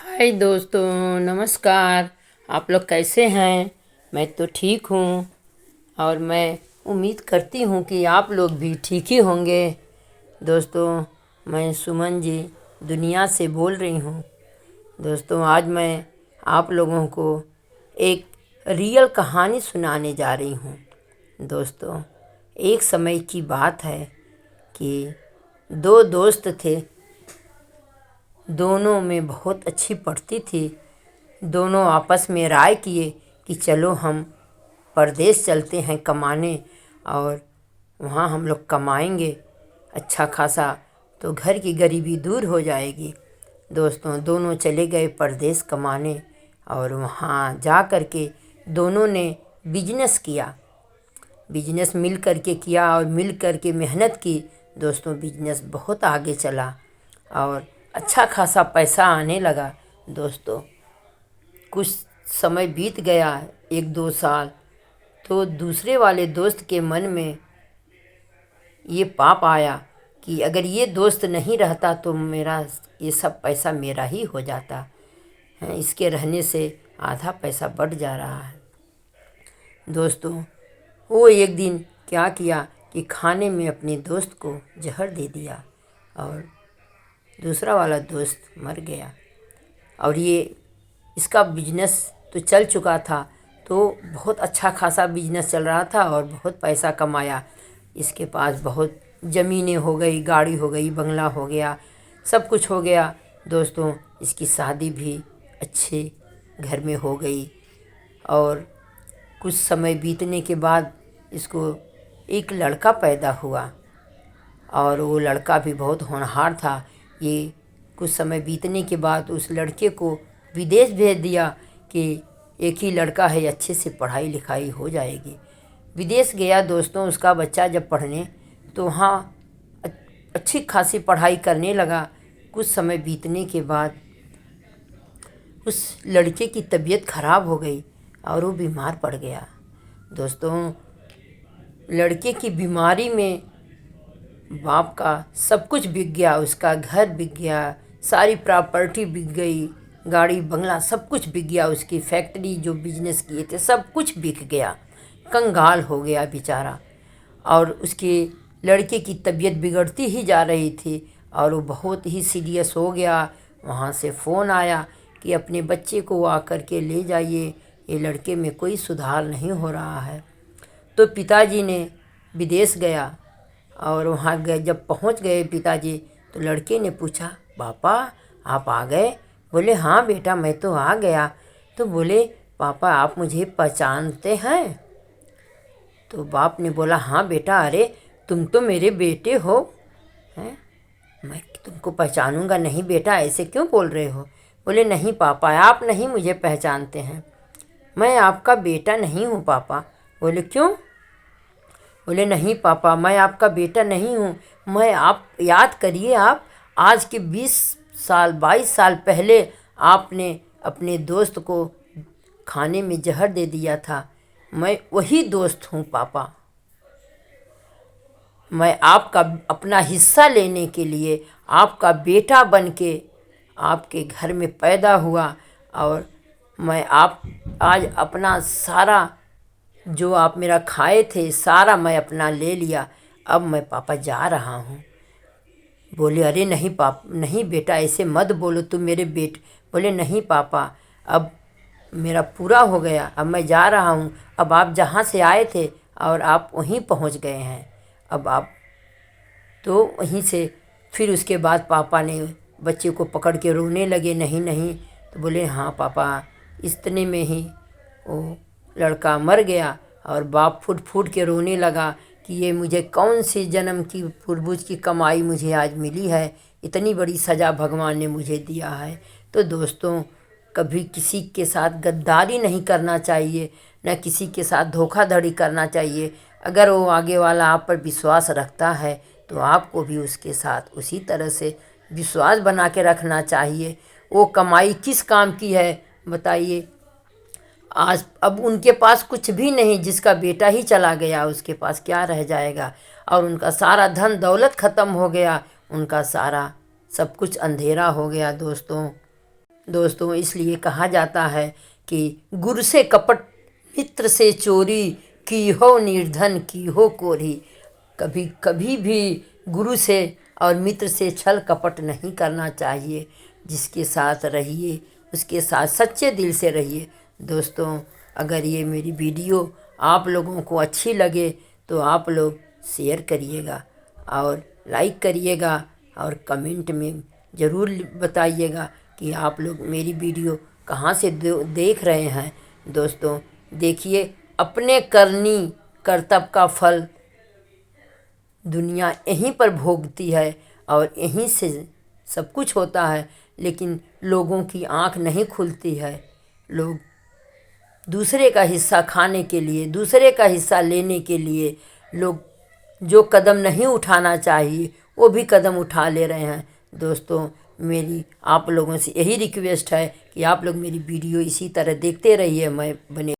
हाय दोस्तों, नमस्कार। आप लोग कैसे हैं? मैं तो ठीक हूँ और मैं उम्मीद करती हूँ कि आप लोग भी ठीक ही होंगे। दोस्तों, मैं सुमन जी दुनिया से बोल रही हूँ। दोस्तों, आज मैं आप लोगों को एक रियल कहानी सुनाने जा रही हूँ। दोस्तों, एक समय की बात है कि दो दोस्त थे। दोनों में बहुत अच्छी पड़ती थी। दोनों आपस में राय किए कि चलो हम परदेश चलते हैं कमाने, और वहाँ हम लोग कमाएंगे अच्छा खासा, तो घर की गरीबी दूर हो जाएगी। दोस्तों, दोनों चले गए परदेश कमाने और वहाँ जा कर के दोनों ने बिजनेस किया। बिजनेस मिल कर के किया और मिल कर के मेहनत की। दोस्तों, बिजनेस बहुत आगे चला और अच्छा खासा पैसा आने लगा। दोस्तों, कुछ समय बीत गया, 1-2 साल, तो दूसरे वाले दोस्त के मन में ये पाप आया कि अगर ये दोस्त नहीं रहता तो मेरा ये सब पैसा मेरा ही हो जाता है। इसके रहने से आधा पैसा बढ़ जा रहा है। दोस्तों, वो एक दिन क्या किया कि खाने में अपने दोस्त को जहर दे दिया और दूसरा वाला दोस्त मर गया। और ये इसका बिजनेस तो चल चुका था, तो बहुत अच्छा खासा बिजनेस चल रहा था और बहुत पैसा कमाया। इसके पास बहुत ज़मीनें हो गई, गाड़ी हो गई, बंगला हो गया, सब कुछ हो गया। दोस्तों, इसकी शादी भी अच्छे घर में हो गई और कुछ समय बीतने के बाद इसको एक लड़का पैदा हुआ और वो लड़का भी बहुत होनहार था। ये कुछ समय बीतने के बाद उस लड़के को विदेश भेज दिया कि एक ही लड़का है, अच्छे से पढ़ाई लिखाई हो जाएगी। विदेश गया। दोस्तों, उसका बच्चा जब पढ़ने, तो वहाँ अच्छी खासी पढ़ाई करने लगा। कुछ समय बीतने के बाद उस लड़के की तबीयत खराब हो गई और वो बीमार पड़ गया। दोस्तों, लड़के की बीमारी में बाप का सब कुछ बिक गया। उसका घर बिक गया, सारी प्रॉपर्टी बिक गई, गाड़ी बंगला सब कुछ बिक गया। उसकी फैक्ट्री जो बिजनेस किए थे सब कुछ बिक गया। कंगाल हो गया बेचारा। और उसके लड़के की तबीयत बिगड़ती ही जा रही थी और वो बहुत ही सीरियस हो गया। वहाँ से फ़ोन आया कि अपने बच्चे को आकर के ले जाइए, ये लड़के में कोई सुधार नहीं हो रहा है। तो पिताजी ने विदेश गया और वहाँ गए। जब पहुँच गए पिताजी, तो लड़के ने पूछा, पापा आप आ गए? बोले, हाँ बेटा, मैं तो आ गया। तो बोले, पापा आप मुझे पहचानते हैं? तो बाप ने बोला, हाँ बेटा, अरे तुम तो मेरे बेटे हो। हैं? मैं तुमको पहचानूंगा नहीं बेटा, ऐसे क्यों बोल रहे हो? बोले, नहीं पापा, आप नहीं मुझे पहचानते हैं, मैं आपका बेटा नहीं हूँ पापा। बोले, क्यों? बोले, नहीं पापा, मैं आपका बेटा नहीं हूँ। मैं आप याद करिए, आप आज के 20 साल 22 साल पहले आपने अपने दोस्त को खाने में जहर दे दिया था। मैं वही दोस्त हूँ पापा। मैं आपका अपना हिस्सा लेने के लिए आपका बेटा बन के आपके घर में पैदा हुआ और मैं आप आज अपना सारा जो आप मेरा खाए थे सारा मैं अपना ले लिया। अब मैं पापा जा रहा हूँ। बोले, अरे नहीं नहीं बेटा, ऐसे मत बोलो, तुम मेरे बेटे। बोले, नहीं पापा, अब मेरा पूरा हो गया, अब मैं जा रहा हूँ। अब आप जहाँ से आए थे और आप वहीं पहुँच गए हैं, अब आप तो वहीं से। फिर उसके बाद पापा ने बच्चे को पकड़ के रोने लगे, नहीं नहीं। तो बोले, हाँ पापा। इतने में ही वो लड़का मर गया और बाप फूट फूट के रोने लगा कि ये मुझे कौन सी जन्म की पूर्वज की कमाई मुझे आज मिली है, इतनी बड़ी सज़ा भगवान ने मुझे दिया है। तो दोस्तों, कभी किसी के साथ गद्दारी नहीं करना चाहिए, न किसी के साथ धोखाधड़ी करना चाहिए। अगर वो आगे वाला आप पर विश्वास रखता है तो आपको भी उसके साथ उसी तरह से विश्वास बना के रखना चाहिए। वो कमाई किस काम की है बताइए? आज अब उनके पास कुछ भी नहीं, जिसका बेटा ही चला गया उसके पास क्या रह जाएगा? और उनका सारा धन दौलत ख़त्म हो गया, उनका सारा सब कुछ अंधेरा हो गया। दोस्तों, दोस्तों इसलिए कहा जाता है कि गुरु से कपट, मित्र से चोरी, की हो निर्धन की हो कोरी। कभी कभी भी गुरु से और मित्र से छल कपट नहीं करना चाहिए। जिसके साथ रहिए उसके साथ सच्चे दिल से रहिए। दोस्तों अगर ये मेरी वीडियो आप लोगों को अच्छी लगे तो आप लोग शेयर करिएगा और लाइक करिएगा और कमेंट में ज़रूर बताइएगा कि आप लोग मेरी वीडियो कहाँ से देख रहे हैं। दोस्तों देखिए, अपने करनी कर्तव्य का फल दुनिया यहीं पर भोगती है और यहीं से सब कुछ होता है, लेकिन लोगों की आँख नहीं खुलती है। लोग दूसरे का हिस्सा खाने के लिए, दूसरे का हिस्सा लेने के लिए लोग जो कदम नहीं उठाना चाहिए वो भी कदम उठा ले रहे हैं। दोस्तों मेरी आप लोगों से यही रिक्वेस्ट है कि आप लोग मेरी वीडियो इसी तरह देखते रहिए। मैं बने